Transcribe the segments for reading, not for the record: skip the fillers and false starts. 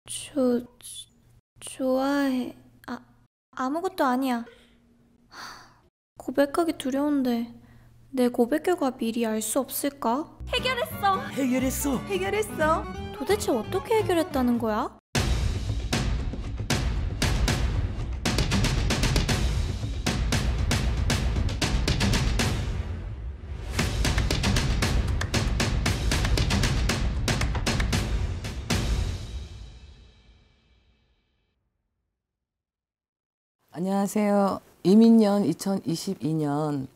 조, 좋아해. 아무것도 아니야. 고백하기 두려운데 내 고백 결과 미리 알 수 없을까? 해결했어. 도대체 어떻게 해결했다는 거야? 안녕하세요. 이민년 2022년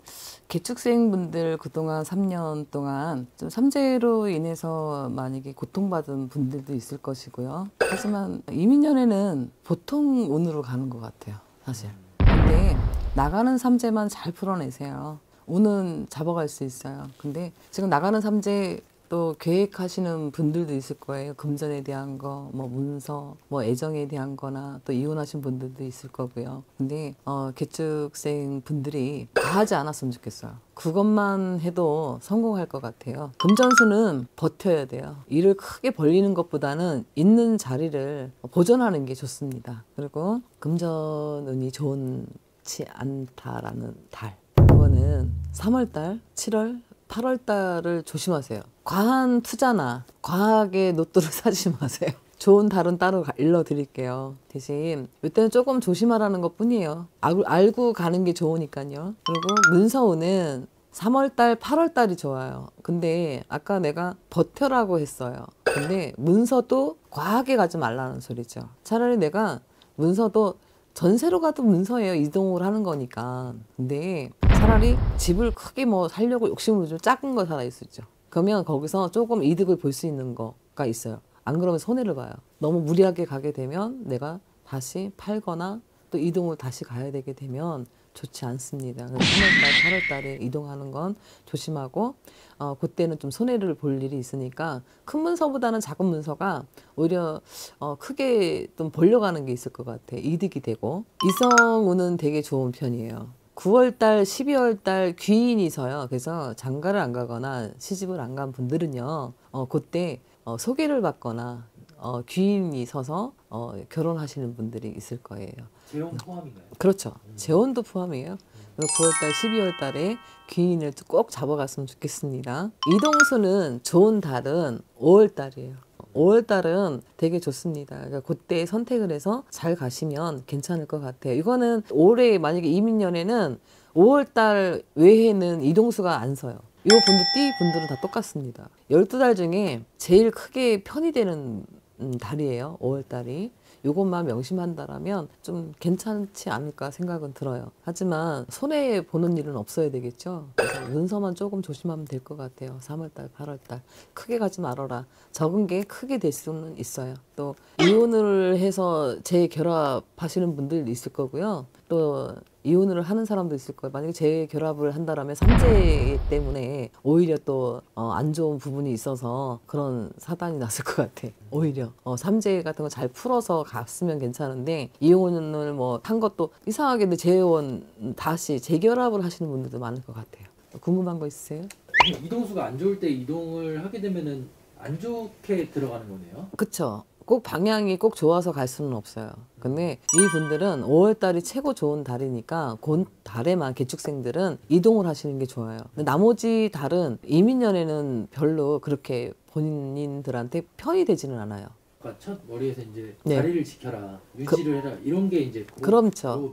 개축생분들 그동안 3년 동안 좀 삼재로 인해서 만약에 고통받은 분들도 있을 것이고요. 하지만 이민년에는 보통 운으로 가는 것 같아요, 사실. 근데 나가는 삼재만 잘 풀어내세요. 운은 잡아갈 수 있어요. 근데 지금 나가는 삼재 또 계획하시는 분들도 있을 거예요. 금전에 대한 거, 뭐 문서, 뭐 애정에 대한 거나 또 이혼하신 분들도 있을 거고요. 근데 개축생 분들이 과하지 않았으면 좋겠어요. 그것만 해도 성공할 것 같아요. 금전수는 버텨야 돼요. 일을 크게 벌리는 것보다는 있는 자리를 보존하는 게 좋습니다. 그리고 금전운이 좋지 않다라는 달. 이거는 3월달, 7월, 8월달을 조심하세요. 과한 투자나 과하게 로또를 사지 마세요. 좋은 달은 따로 일러드릴게요. 대신 이때는 조금 조심하라는 것 뿐이에요. 알고 가는 게 좋으니까요. 그리고 문서운은 3월달, 8월달이 좋아요. 근데 아까 내가 버텨라고 했어요. 근데 문서도 과하게 가지 말라는 소리죠. 차라리 내가 문서도 전세로 가도 문서예요. 이동을 하는 거니까. 근데 차라리 집을 크게 뭐 살려고 욕심으로 좀 작은 거 살아 있었죠. 그러면 거기서 조금 이득을 볼 수 있는 거가 있어요. 안 그러면 손해를 봐요. 너무 무리하게 가게 되면 내가 다시 팔거나 또 이동을 다시 가야 되게 되면 좋지 않습니다. 3월달, 8월달에 이동하는 건 조심하고 그때는 좀 손해를 볼 일이 있으니까 큰 문서보다는 작은 문서가 오히려 크게 좀 벌려가는 게 있을 것 같아. 이득이 되고. 이성운은 되게 좋은 편이에요. 9월달, 12월달 귀인이서요. 그래서 장가를 안 가거나 시집을 안 간 분들은요. 그때 소개를 받거나 귀인이 서서 결혼하시는 분들이 있을 거예요. 재혼 포함인가요? 그렇죠. 재혼도 포함이에요. 9월달, 12월달에 귀인을 꼭 잡아갔으면 좋겠습니다. 이동수는 좋은 달은 5월달이에요. 5월달은 되게 좋습니다. 그러니까 그때 선택을 해서 잘 가시면 괜찮을 것 같아요. 이거는 올해 만약에 이민년에는 5월달 외에는 이동수가 안 서요. 이 분들은 다 똑같습니다. 12달 중에 제일 크게 편이 되는 달이에요. 5월달이. 이것만 명심한다라면 좀 괜찮지 않을까 생각은 들어요. 하지만 손해 보는 일은 없어야 되겠죠. 그래서 문서만 조금 조심하면 될 것 같아요. 3월달, 8월달 크게 가지 말아라. 적은 게 크게 될 수는 있어요. 또 이혼을 해서 재결합하시는 분들 있을 거고요. 또 이혼을 하는 사람도 있을 거예요. 만약에 재결합을 한다라면 삼재 때문에 오히려 또 안 좋은 부분이 있어서 그런 사단이 났을 것 같아. 오히려 삼재 같은 거 잘 풀어서 갔으면 괜찮은데 이혼을 뭐 한 것도 이상하게 재혼 다시 재결합을 하시는 분들도 많을 것 같아요. 궁금한 거 있으세요? 이동수가 안 좋을 때 이동을 하게 되면은 안 좋게 들어가는 거네요. 그쵸. 꼭 방향이 꼭 좋아서 갈 수는 없어요. 근데 이 분들은 5월달이 최고 좋은 달이니까 그 달에만 개축생들은 이동을 하시는 게 좋아요. 근데 나머지 달은 이민년에는 별로 그렇게 본인들한테 편이 되지는 않아요. 그러니까 첫 머리에서 이제 네. 자리를 지켜라, 유지를 해라 이런 게 이제 그렇죠.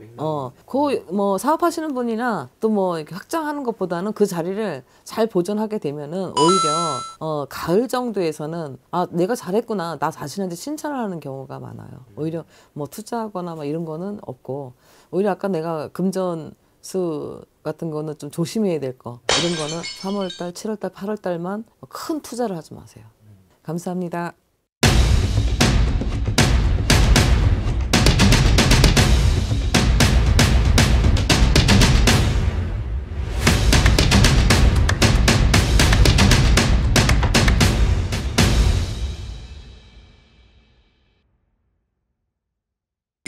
뭐 사업하시는 분이나 또 뭐 이렇게 확장하는 것보다는 그 자리를 잘 보존하게 되면은 오히려 가을 정도에서는 내가 잘했구나 나 자신한테 칭찬을 하는 경우가 많아요. 오히려 뭐 투자하거나 막 이런 거는 없고 오히려 아까 내가 금전수 같은 거는 좀 조심해야 될 거 이런 거는 3월달, 7월달, 8월달만 큰 투자를 하지 마세요. 감사합니다.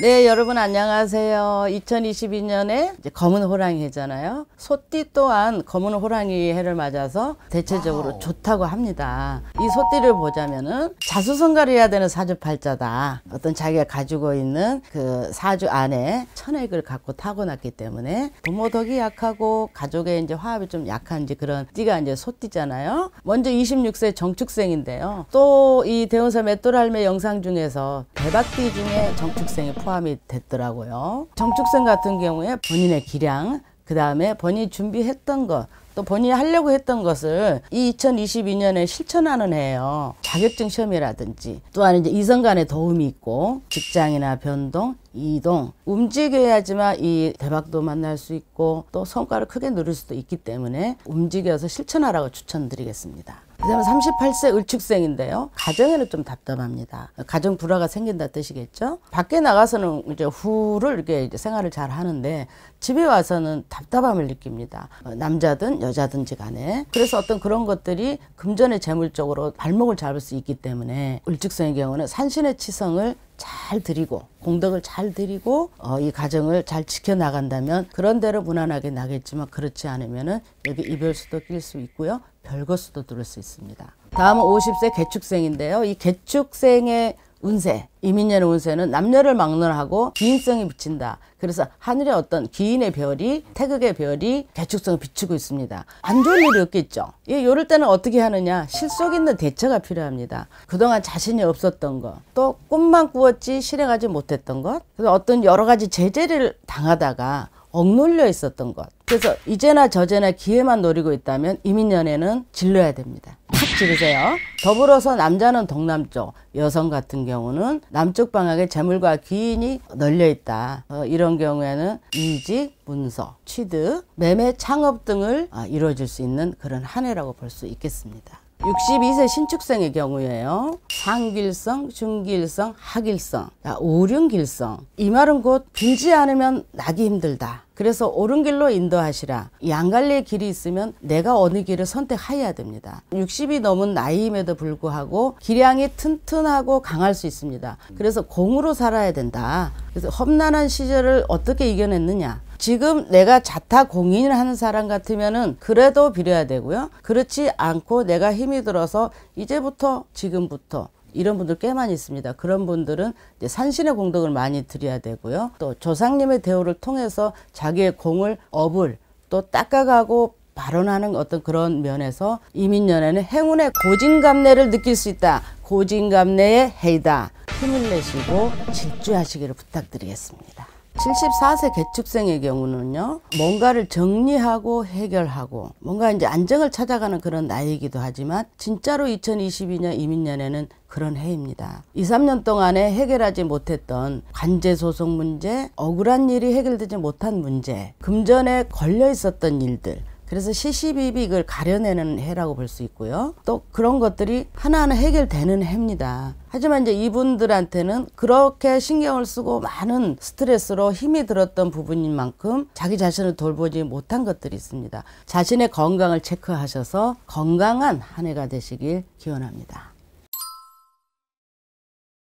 네, 여러분 안녕하세요. 2022년에 검은 호랑이 해잖아요. 소띠 또한 검은 호랑이 해를 맞아서 대체적으로 좋다고 합니다. 이 소띠를 보자면은 자수성가를 해야 되는 사주팔자다. 어떤 자기가 가지고 있는 그 사주 안에 천액을 갖고 타고났기 때문에 부모 덕이 약하고 가족의 이제 화합이 좀 약한 그런 띠가 이제 소띠잖아요. 먼저 26세 정축생인데요. 또 이 대운서 맷돌할매 영상 중에서 대박띠 중에 정축생이 포함이 됐더라고요. 정축생 같은 경우에 본인의 기량, 그 다음에 본인이 준비했던 것, 또 본인이 하려고 했던 것을 이 2022년에 실천하는 해예요. 자격증 시험이라든지 또한 이제 이성 간의 도움이 있고 직장이나 변동, 이동, 움직여야지만 이 대박도 만날 수 있고 또 성과를 크게 누릴 수도 있기 때문에 움직여서 실천하라고 추천드리겠습니다. 그 다음에 38세 을축생인데요. 가정에는 좀 답답합니다. 가정 불화가 생긴다 뜻이겠죠. 밖에 나가서는 이제 후를 이렇게 이제 생활을 잘 하는데 집에 와서는 답답함을 느낍니다. 남자든 여자든지 간에. 그래서 어떤 그런 것들이 금전의 재물 쪽으로 발목을 잡을 수 있기 때문에 을축생의 경우는 산신의 치성을 잘 드리고 공덕을 잘 드리고 이 가정을 잘 지켜나간다면 그런 대로 무난하게 나겠지만 그렇지 않으면은 여기 이별수도 낄 수 있고요. 별거수도 들을 수 있습니다. 다음은 50세 개축생인데요. 이 개축생의 운세, 이민년의 운세는 남녀를 막론하고 기인성이 비친다. 그래서 하늘의 어떤 기인의 별이, 태극의 별이 개축성을 비추고 있습니다. 안 좋은 일이 없겠죠. 이럴 때는 어떻게 하느냐, 실속 있는 대처가 필요합니다. 그동안 자신이 없었던 것, 또 꿈만 꾸었지 실행하지 못했던 것, 그래서 어떤 여러 가지 제재를 당하다가 억눌려 있었던 것. 그래서 이제나 저제나 기회만 노리고 있다면 이민년에는 질러야 됩니다. 탁 지르세요. 더불어서 남자는 동남쪽, 여성 같은 경우는 남쪽 방향에 재물과 기인이 널려 있다. 이런 경우에는 이직, 문서, 취득, 매매, 창업 등을 이루어질 수 있는 그런 한 해라고 볼 수 있겠습니다. 62세 신축생의 경우에요. 상길성, 중길성, 하길성, 오륜길성. 이 말은 곧 빌지 않으면 나기 힘들다. 그래서 옳은 길로 인도하시라. 양갈래의 길이 있으면 내가 어느 길을 선택해야 됩니다. 60이 넘은 나이임에도 불구하고 기량이 튼튼하고 강할 수 있습니다. 그래서 공으로 살아야 된다. 그래서 험난한 시절을 어떻게 이겨냈느냐. 지금 내가 자타공인을 하는 사람 같으면은 그래도 빌어야 되고요. 그렇지 않고 내가 힘이 들어서 이제부터 지금부터 이런 분들 꽤 많이 있습니다. 그런 분들은 이제 산신의 공덕을 많이 드려야 되고요. 또 조상님의 대우를 통해서 자기의 공을 업을 또 닦아가고 발언하는 어떤 그런 면에서 이민년에는 행운의 고진감래를 느낄 수 있다. 고진감래의 해이다. 힘을 내시고 질주하시기를 부탁드리겠습니다. 74세 개축생의 경우는요, 뭔가를 정리하고 해결하고 뭔가 이제 안정을 찾아가는 그런 나이이기도 하지만 진짜로 2022년 이민년에는 그런 해입니다. 2, 3년 동안에 해결하지 못했던 관제소송 문제, 억울한 일이 해결되지 못한 문제, 금전에 걸려 있었던 일들, 그래서 시시비비 이걸 가려내는 해라고 볼 수 있고요. 또 그런 것들이 하나하나 해결되는 해입니다. 하지만 이제 이분들한테는 그렇게 신경을 쓰고 많은 스트레스로 힘이 들었던 부분인 만큼 자기 자신을 돌보지 못한 것들이 있습니다. 자신의 건강을 체크하셔서 건강한 한 해가 되시길 기원합니다.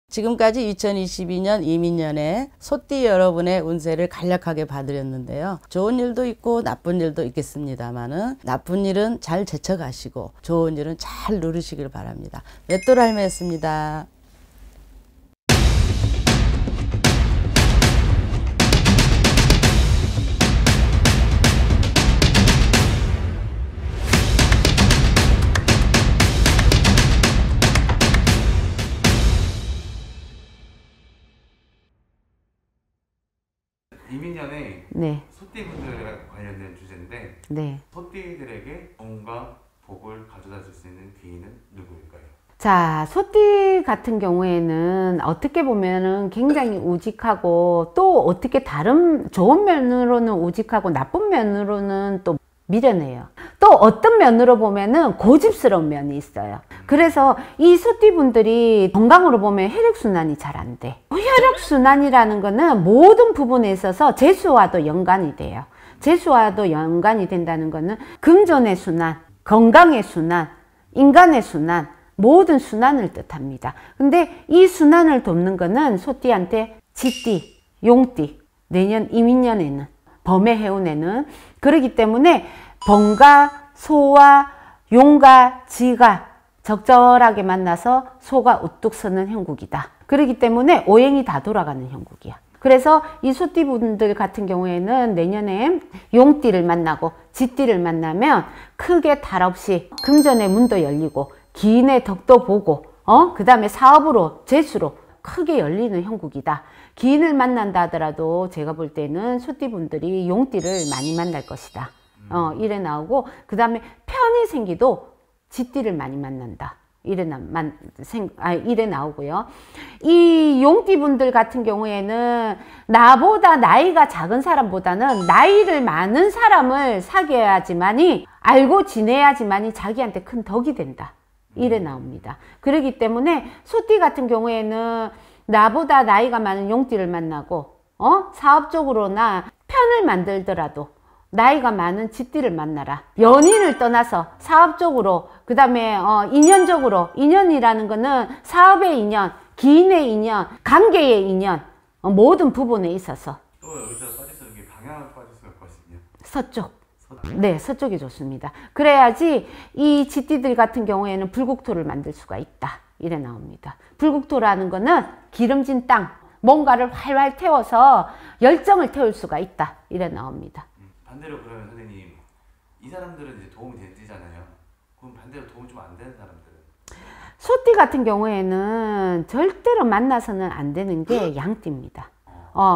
지금까지 2022년 이민년에 소띠 여러분의 운세를 간략하게 봐드렸는데요. 좋은 일도 있고 나쁜 일도 있겠습니다만은 나쁜 일은 잘 제쳐가시고 좋은 일은 잘 누리시길 바랍니다. 맷돌할매였습니다. 이민년에 네. 소띠분들과 관련된 주제인데 네. 소띠들에게 정과 복을 가져다 줄 수 있는 귀인은 누구일까요? 자, 소띠 같은 경우에는 어떻게 보면은 굉장히 우직하고 또 어떻게 다른 좋은 면으로는 우직하고 나쁜 면으로는 또 미련해요. 또 어떤 면으로 보면은 고집스러운 면이 있어요. 그래서 이 소띠분들이 건강으로 보면 혈액순환이 잘 안 돼. 혈액순환이라는 거는 모든 부분에 있어서 재수와도 연관이 돼요. 재수와도 연관이 된다는 거는 금전의 순환, 건강의 순환, 인간의 순환, 모든 순환을 뜻합니다. 근데 이 순환을 돕는 거는 소띠한테 지띠, 용띠, 내년 이민년에는, 범의 해운에는. 그렇기 때문에 범과 소와 용과 쥐가 적절하게 만나서 소가 우뚝 서는 형국이다. 그렇기 때문에 오행이 다 돌아가는 형국이야. 그래서 이 소띠분들 같은 경우에는 내년에 용띠를 만나고 쥐띠를 만나면 크게 탈 없이 금전의 문도 열리고 기인의 덕도 보고 그 다음에 사업으로 재수로 크게 열리는 형국이다. 기인을 만난다 하더라도 제가 볼 때는 소띠분들이 용띠를 많이 만날 것이다. 이래 나오고, 그 다음에 편이 생기도 쥐띠를 많이 만난다. 이래 나오고요. 이 용띠분들 같은 경우에는 나보다 나이가 작은 사람보다는 나이를 많은 사람을 사귀어야지만이, 알고 지내야지만이 자기한테 큰 덕이 된다. 이래 나옵니다. 그렇기 때문에 소띠 같은 경우에는 나보다 나이가 많은 용띠를 만나고 사업적으로나 편을 만들더라도 나이가 많은 쥐띠를 만나라. 연인을 떠나서 사업적으로, 그 다음에 인연적으로, 인연이라는 거는 사업의 인연, 기인의 인연, 관계의 인연, 모든 부분에 있어서. 또 여기서 빠질 수 있는 게 방향을 빠질 수가 있거든요. 서쪽. 네, 서쪽이 좋습니다. 그래야지 이 쥐띠들 같은 경우에는 불국토를 만들 수가 있다. 이래 나옵니다. 불국토라는 거는 기름진 땅, 뭔가를 활활 태워서 열정을 태울 수가 있다. 이래 나옵니다. 반대로 그러면 선생님, 이 사람들은 이제 도움이 되잖아요. 그럼 반대로 도움 좀 안 되는 사람들은? 소띠 같은 경우에는 절대로 만나서는 안 되는 게 양띠입니다.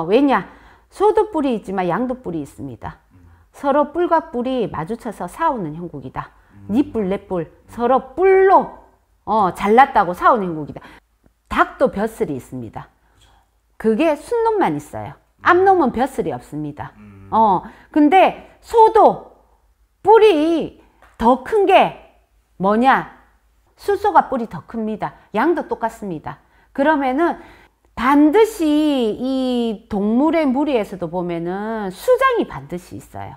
왜냐? 소도 뿔이 있지만 양도 뿔이 있습니다. 서로 뿔과 뿔이 마주쳐서 싸우는 형국이다. 니 뿔, 내 뿔, 서로 뿔로 잘났다고 싸우는 형국이다. 닭도 벼슬이 있습니다. 그게 순놈만 있어요. 암놈은 벼슬이 없습니다. 근데 소도 뿔이 더 큰 게 뭐냐? 수소가 뿔이 더 큽니다. 양도 똑같습니다. 그러면은 반드시 이 동물의 무리에서도 보면은 수장이 반드시 있어요.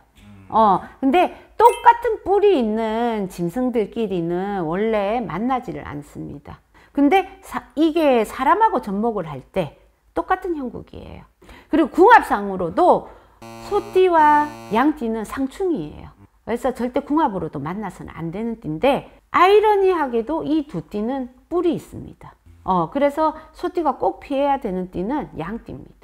근데 똑같은 뿔이 있는 짐승들끼리는 원래 만나지를 않습니다. 근데 이게 사람하고 접목을 할 때 똑같은 형국이에요. 그리고 궁합상으로도 소띠와 양띠는 상충이에요. 그래서 절대 궁합으로도 만나서는 안 되는 띠인데, 아이러니하게도 이 두 띠는 뿔이 있습니다. 그래서 소띠가 꼭 피해야 되는 띠는 양띠입니다.